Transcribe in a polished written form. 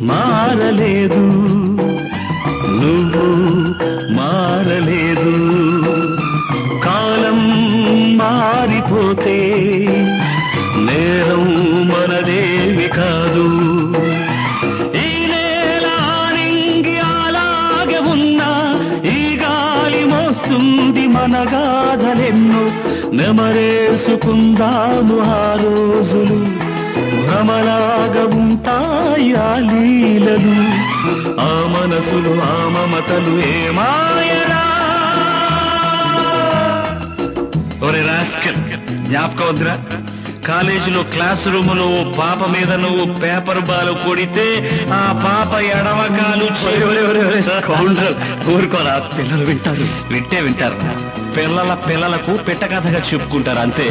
మారలేదు, నువ్వు మారలేదు. కాలం మారిపోతే నేరం మనదేవి కాదు. ఈ నేల నింగి అలాగే ఉన్నా ఈ గాలి మోస్తుంది మన గాథలెన్నో. నెమరేసుకుందాము ఆ రోజులు, భ్రమలాగా ఉంటాయి ఆ లీలలు. ఆ మనసులు ఆ మమతలు ఏమాయరా. ఒరే రాస్కల్, జ్ఞాపకం వద్దురా? కాలేజీలో క్లాస్ రూములో పాప మీద నువ్వు పేపర్ బాల్ కొడితే ఆ పాప ఎడమకాలు ఊరుకోరా, పిల్లలు వింటారు. వింటే వింటారు, పిల్లలకు పెట్ట కథగా చెప్పుకుంటారు అంతే.